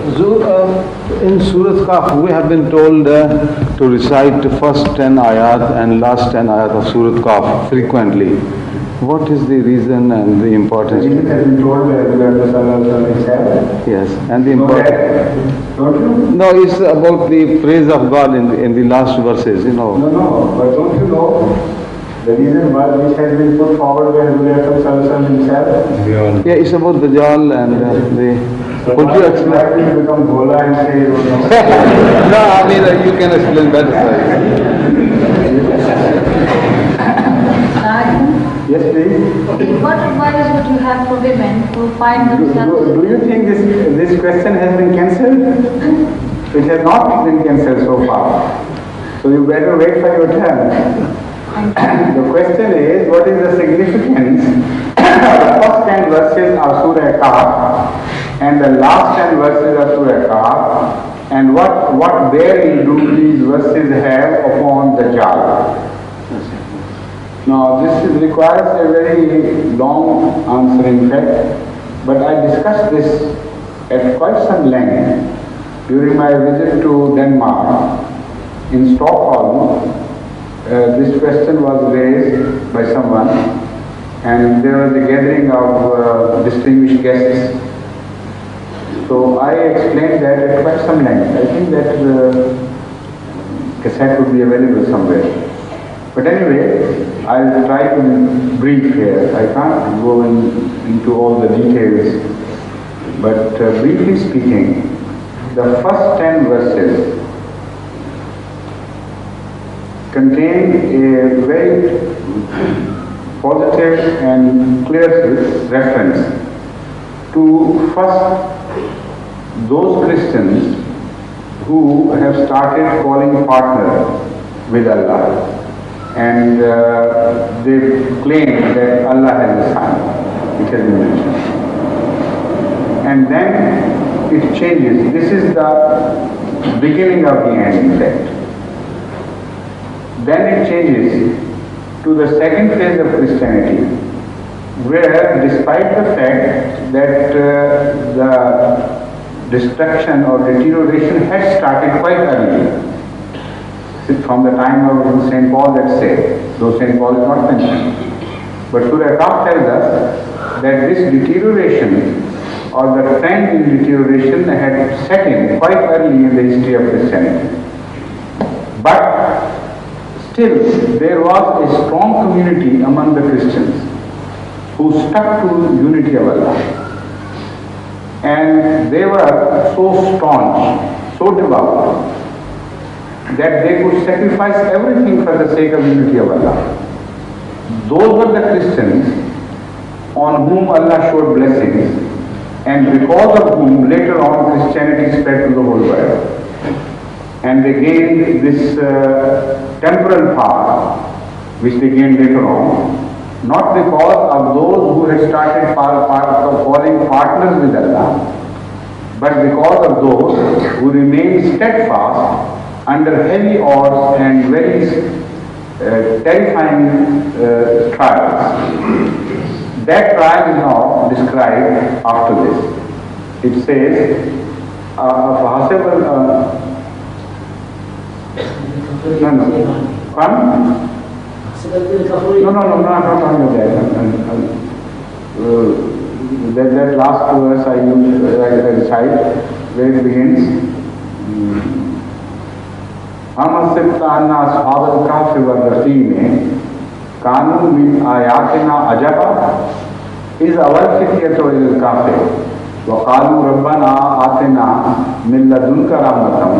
In Surah Kahf, we have been told to recite the first 10 ayat and last 10 ayat of Surah Kahf frequently. What is the reason and the importance? The reason has been told by the himself. Yes, and the importance. Don't you? No, it's about the praise of God in the last verses, you know. No, but don't you know the reason why which has been put forward by the himself? Yeah, it's about Dajjal and the... So would you explain? Why did you become Gola and say you don't know? No, I mean, you can explain better. Yes, please. What advice would you have for women who find themselves... Do you think this question has been cancelled? It has not been cancelled so far. So you better wait for your turn. The question is, what is the significance of the first 10 verses of Surah Kahf and the last 10 verses of Surah Kahf, and what bearing do these verses have upon Dajjal? Now, this requires a very long answer in fact, but I discussed this at quite some length during my visit to Denmark. In Stockholm, this question was raised by someone, and there was a gathering of distinguished guests. So I explained that at quite some length. I think that cassette would be available somewhere. But anyway, I'll try to be brief here. I can't go into all the details. But briefly speaking, the first 10 verses contain a very positive and clear reference to first those Christians who have started calling partner with Allah, and they claim that Allah has a son, which has been mentioned. And then it changes. This is the beginning of the end, in fact. Then it changes to the second phase of Christianity, where despite the fact that the destruction or deterioration had started quite early, from the time of St. Paul, let's say, though St. Paul is not mentioned. But Surah Kahf tells us that this deterioration or the trend in deterioration had set in quite early in the history of Christianity. But still, there was a strong community among the Christians who stuck to unity of Allah. And they were so staunch, so devout, that they could sacrifice everything for the sake of unity of Allah. Those were the Christians on whom Allah showed blessings, and because of whom later on Christianity spread to the whole world. And they gained this temporal power, which they gained later on, not because of those who had started calling partners with Allah, but because of those who remained steadfast under heavy odds and very terrifying trials. That trial is now described after this. It says, that last verse I recite, where it begins, Amasibtana ashabal kahfi wal raqim kanu min ayatina ajaba iz awal fityatu il kahfi wa qalu rabbana atina min ladunka rahmatan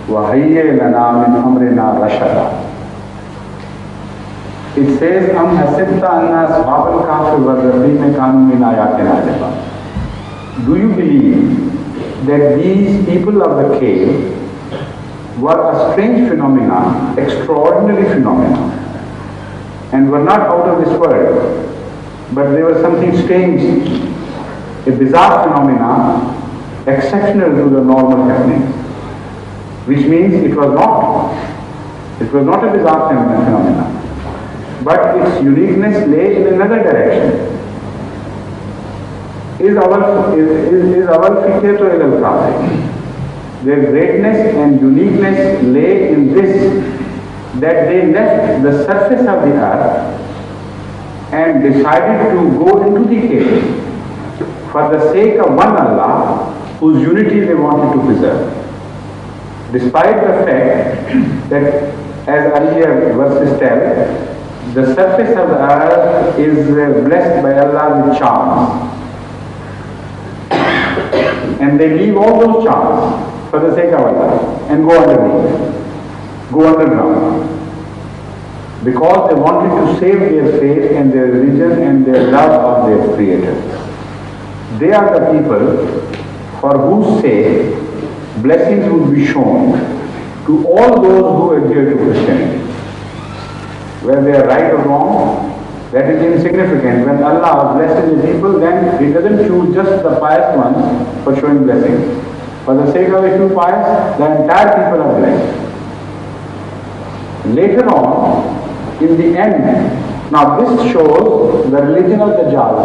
wa hayyi lana min amrina rashada. It says, Am hasibta anna ashabal kahfi wal raqim kanu min ayatina ajaba. Do you believe that these people of the cave were a strange phenomena, extraordinary phenomena, and were not out of this world, but they were something strange, a bizarre phenomena, exceptional to the normal happenings, which means it was not a bizarre phenomena, but its uniqueness lay in another direction. Is our fiqh to al-Qafi? Their greatness and uniqueness lay in this, that they left the surface of the earth and decided to go into the cave for the sake of one Allah, whose unity they wanted to preserve. Despite the fact that, as earlier verses tell, the surface of the earth is blessed by Allah with charms. And they leave all those charms for the sake of Allah and go underneath, go underground. Because they wanted to save their faith and their religion and their love of their Creator. They are the people for whose sake blessings would be shown to all those who adhere to Christianity. Whether they are right or wrong, that is insignificant. When Allah blesses the people, then He doesn't choose just the pious ones for showing blessings. For the sake of a few pious, the entire people are blessed. Later on, in the end, now this shows the religion of Dajjal.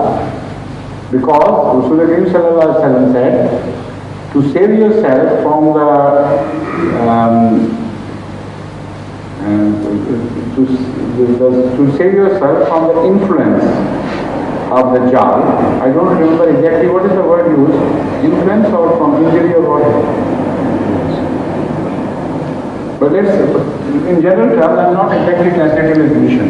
Because Rasulullah said, to save yourself from to save yourself from the influence of the Dajjal. I don't remember exactly what is the word used, influence or from injury or what. But in general terms, I am not exactly translating the mission.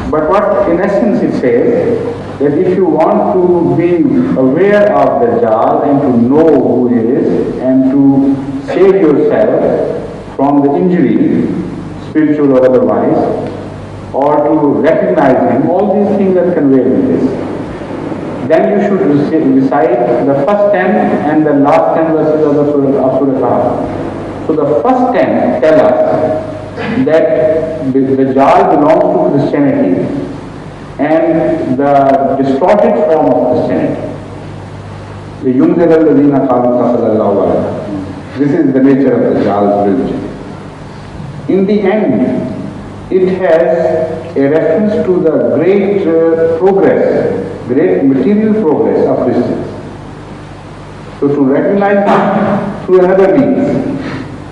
But what in essence it says, that if you want to be aware of the Dajjal and to know who he is and to save yourself from the injury, spiritual or otherwise, or to recognize him, all these things are conveyed in this. Then you should recite the first 10 and the last 10 verses of the Surah. So the first 10 tell us that the Dajjal belongs to Christianity and the distorted form of Christianity. This is the nature of the Dajjal's religion. In the end, it has a reference to the great progress, great material progress of Christians. So to recognize it through another means,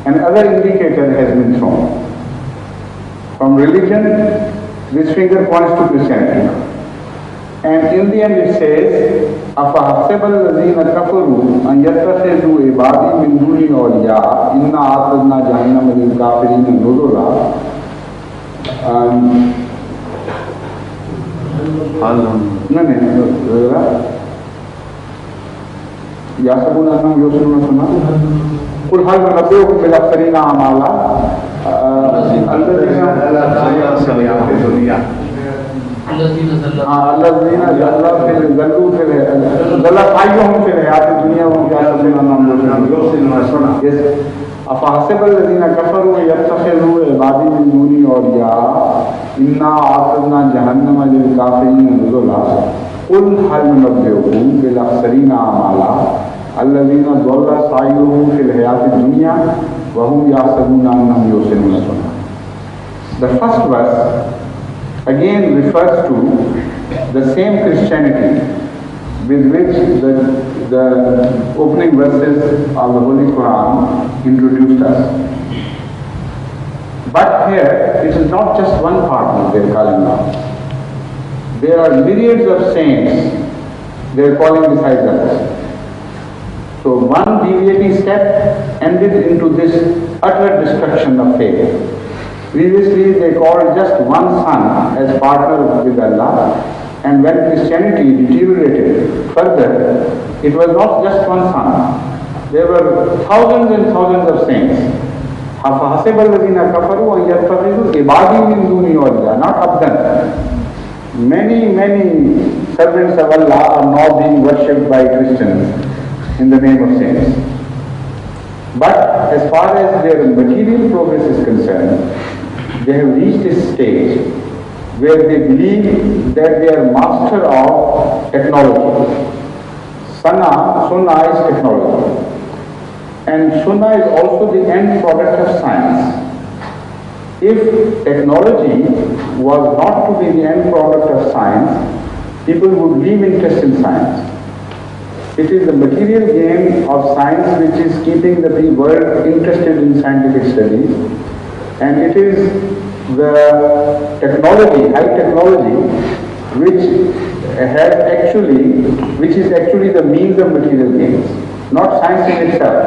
another indicator has been thrown. From religion, this finger points to Christianity. And in the end it says, أَفَحَسِبَ الَّذِينَ كَفَرُوا أَنْ يَتَّخِذُوا عِبَادِي مِنْ دُونِي أَوْلِيَاءَ إِنَّا أَعْتَدْنَا جَهَنَّمَ لِلْكَافِرِينَ نُزُلًا. يَحْسَبُونَ أَنَّهُمْ يُحْسِنُونَ صُنْعًا قُلْ هَلْ نُنَبِّئُكُمْ بِالْأَخْسَرِينَ أَعْمَالًا الذين ضلوا أعينهم في الحياة الدنيا وهم يحسبون أنهم يحسنون. أفحسب الذين كفروا يتخذوا عبادي من دوني أولياء إنا أعتدنا جهنم للكافرين نزلا قل هل ننبئكم بالأخسرين أعمالا الذين ضل سعيهم في الحياة الدنيا وهم يحسبون أنهم يحسنون صنعا. The first verse again refers to the same Christianity with which the opening verses of the Holy Quran introduced us. But here it is not just one partner they are calling out. There are myriads of saints they are calling besides others. So one deviating step ended into this utter destruction of faith. Previously they called just one son as partner with Allah, and when Christianity deteriorated further, it was not just one son. There were thousands and thousands of saints. أَفَحَسِبَ الَّذِينَ كَفَرُوا أَنْ يَتَّخِذُوا عِبَادِي مِنْ دُونِي أَوْلِيَاءَ, not abdan. Many servants of Allah are now being worshipped by Christians in the name of saints. But as far as their material progress is concerned, they have reached a stage where they believe that they are master of technology. Sunnah is technology. And Sunnah is also the end product of science. If technology was not to be the end product of science, people would leave interest in science. It is the material gain of science which is keeping the world interested in scientific studies, and it is the technology, high technology, which is actually the means of material gains, not science in itself.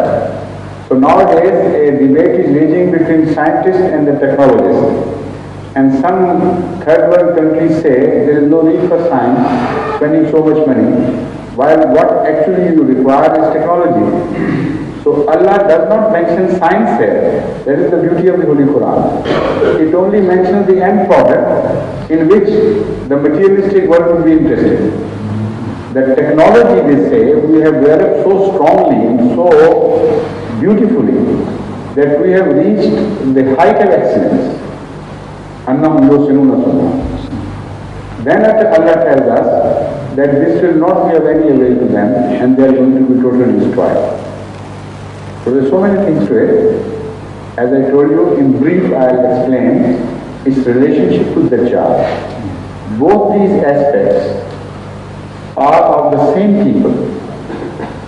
So nowadays a debate is raging between scientists and the technologists. And some third world countries say there is no need for science, spending so much money, while what actually you require is technology. So Allah does not mention science here. That is the beauty of the Holy Quran. It only mentions the end product in which the materialistic world will be interested. The technology, they say, we have developed so strongly and so beautifully that we have reached the height of excellence. Then Allah tells us that this will not be of any avail to them and they are going to be totally destroyed. So there are so many things to it. As I told you, in brief I will explain its relationship to Dajjal. Both these aspects are of the same people,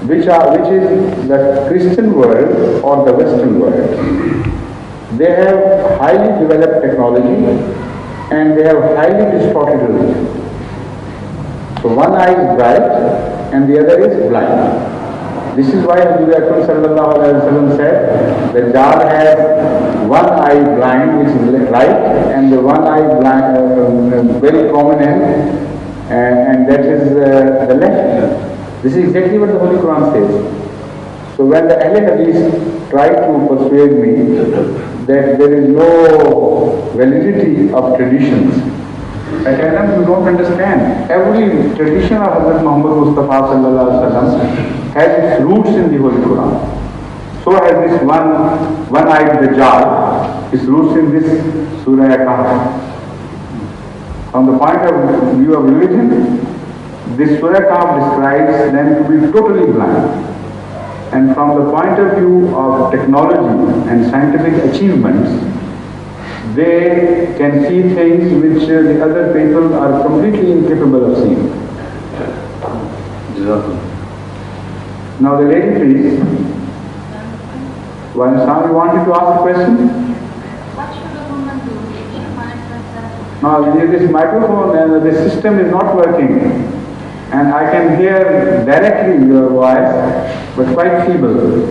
which is the Christian world or the Western world. They have highly developed technology and they have highly distorted religion. So one eye is bright and the other is blind. This is why Rasul sallallahu alaihi wasallam said that Dajjal has one eye blind, which is right, and the one eye blind, very prominent, and that is the left. This is exactly what the Holy Quran says. So when the Ahl Hadith try to persuade me that there is no validity of traditions, I tell them, you don't understand. Every tradition of Hazrat Muhammad Mustafa sallallahu alaihi wasallam has its roots in the Holy Quran. So has this one-eyed Dajjal, its roots in this Surah Kahf. From the point of view of religion, this Surah Kahf describes them to be totally blind. And from the point of view of technology and scientific achievements, they can see things which the other people are completely incapable of seeing. Now the lady, please. One Sam, you wanted to ask a question? What should a woman do if she finds herself? Now this microphone and the system is not working. And I can hear directly your voice, but quite feeble.